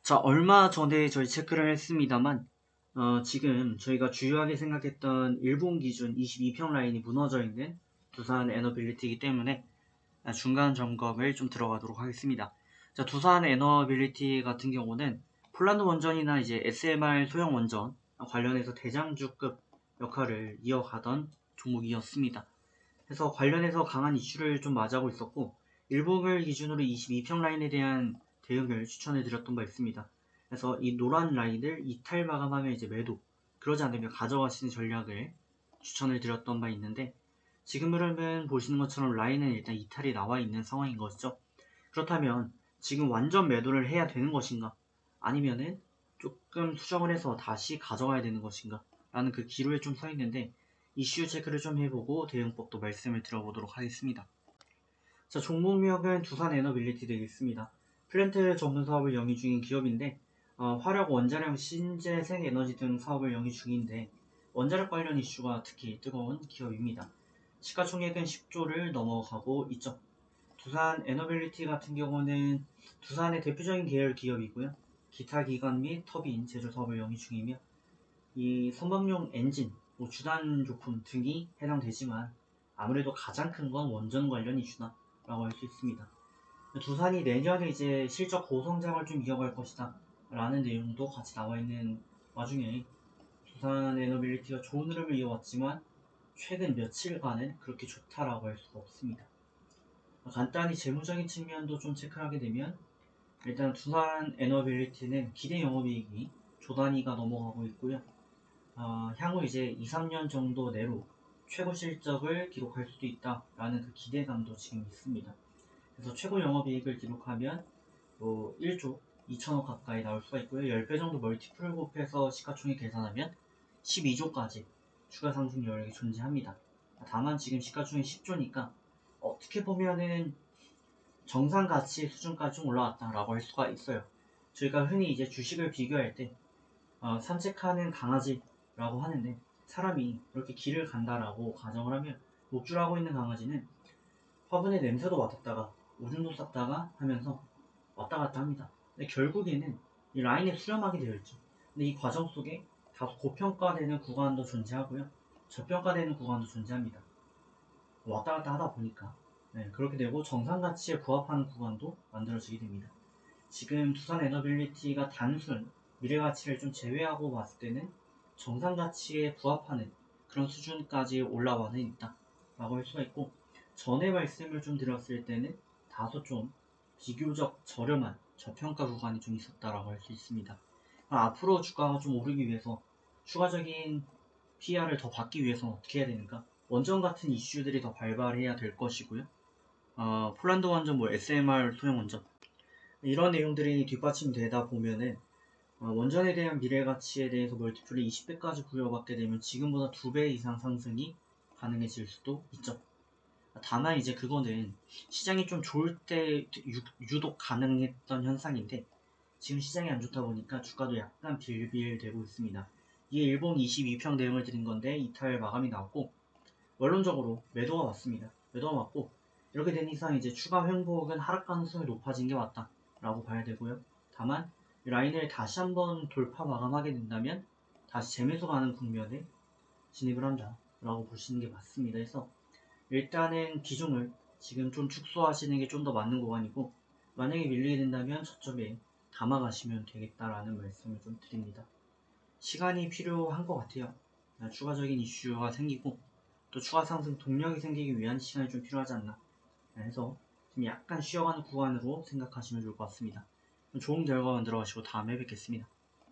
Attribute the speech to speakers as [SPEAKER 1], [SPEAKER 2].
[SPEAKER 1] 자, 얼마 전에 저희 체크를 했습니다만, 지금 저희가 주요하게 생각했던 일본 기준 22평 라인이 무너져 있는 두산 에너빌리티이기 때문에 중간 점검을 좀 들어가도록 하겠습니다. 자, 두산 에너빌리티 같은 경우는 폴란드 원전이나 이제 SMR 소형 원전 관련해서 대장주급 역할을 이어가던 종목이었습니다. 그래서 관련해서 강한 이슈를 좀 맞이하고 있었고, 일본을 기준으로 22평 라인에 대한 대응을 추천해 드렸던 바 있습니다. 그래서 이 노란 라인을 이탈 마감하면 이제 매도, 그러지 않으면 가져가시는 전략을 추천을 드렸던 바 있는데, 지금 흐름은 보시는 것처럼 라인은 일단 이탈이 나와 있는 상황인 것이죠. 그렇다면 지금 완전 매도를 해야 되는 것인가, 아니면은 조금 수정을 해서 다시 가져가야 되는 것인가 라는 그 기로에 좀 서 있는데, 이슈 체크를 좀 해보고 대응법도 말씀을 드려보도록 하겠습니다. 자, 종목명은 두산 에너빌리티 되겠습니다. 플랜트 전문 사업을 영위 중인 기업인데, 화력, 원자력, 신재생 에너지 등 사업을 영위 중인데, 원자력 관련 이슈가 특히 뜨거운 기업입니다. 시가총액은 10조를 넘어가고 있죠. 두산 에너빌리티 같은 경우는 두산의 대표적인 계열 기업이고요. 기타 기관 및 터빈 제조 사업을 영위 중이며, 이 선박용 엔진, 주단 조품 등이 해당되지만 아무래도 가장 큰 건 원전 관련 이슈다 라고 할 수 있습니다. 두산이 내년에 이제 실적 고성장을 좀 이어갈 것이다 라는 내용도 같이 나와 있는 와중에 두산 에너빌리티가 좋은 흐름을 이어왔지만 최근 며칠간은 그렇게 좋다라고 할 수가 없습니다. 간단히 재무적인 측면도 좀 체크하게 되면, 일단 두산 에너빌리티는 기대 영업이익이 조 단위가 넘어가고 있고요. 향후 이제 2, 3년 정도 내로 최고 실적을 기록할 수도 있다라는 그 기대감도 지금 있습니다. 그래서 최고 영업이익을 기록하면 1조 2천억 가까이 나올 수가 있고요. 10배 정도 멀티플을 곱해서 시가총액 계산하면 12조까지 추가 상승 여력이 존재합니다. 다만 지금 시가총액 10조니까 어떻게 보면은 정상 가치 수준까지 좀 올라왔다라고 할 수가 있어요. 저희가 흔히 이제 주식을 비교할 때 산책하는 강아지라고 하는데, 사람이 이렇게 길을 간다라고 가정을 하면 목줄하고 있는 강아지는 화분에 냄새도 맡았다가 오줌도 쌌다가 하면서 왔다 갔다 합니다. 근데 결국에는 이 라인에 수렴하게 되어 있죠. 근데 이 과정 속에 다소 고평가되는 구간도 존재하고요, 저평가되는 구간도 존재합니다. 왔다 갔다 하다 보니까 그렇게 되고 정상 가치에 부합하는 구간도 만들어지게 됩니다. 지금 두산 에너빌리티가 단순 미래 가치를 좀 제외하고 봤을 때는 정상 가치에 부합하는 그런 수준까지 올라와는 있다 라고 할 수가 있고, 전에 말씀을 좀 드렸을 때는 다소 좀 비교적 저렴한 저평가 구간이 좀 있었다라고 할 수 있습니다. 앞으로 주가가 좀 오르기 위해서 추가적인 PR을 더 받기 위해서 어떻게 해야 되는가? 원전 같은 이슈들이 더 발발해야 될 것이고요. 폴란드 원전, SMR 소형 원전, 이런 내용들이 뒷받침되다 보면은 원전에 대한 미래 가치에 대해서 멀티플을 20배까지 부여받게 되면 지금보다 2배 이상 상승이 가능해질 수도 있죠. 다만 이제 그거는 시장이 좀 좋을 때 유독 가능했던 현상인데, 지금 시장이 안 좋다 보니까 주가도 약간 빌빌되고 있습니다. 이게 일본 22평 대응을 드린 건데 이탈 마감이 나왔고, 원론적으로 매도가 왔습니다. 매도가 왔고, 이렇게 된 이상 이제 추가 횡보는 하락 가능성이 높아진 게 맞다 라고 봐야 되고요. 다만 라인을 다시 한번 돌파 마감하게 된다면 다시 재매수 가는 국면에 진입을 한다 라고 보시는 게 맞습니다. 그래서 일단은 기종을 지금 좀 축소하시는 게 좀 더 맞는 구간이고, 만약에 밀리게 된다면 저점에 담아가시면 되겠다라는 말씀을 좀 드립니다. 시간이 필요한 것 같아요. 추가적인 이슈가 생기고 또 추가 상승 동력이 생기기 위한 시간이 좀 필요하지 않나 해서 좀 약간 쉬어가는 구간으로 생각하시면 좋을 것 같습니다. 좋은 결과 만들어 가시고 다음에 뵙겠습니다.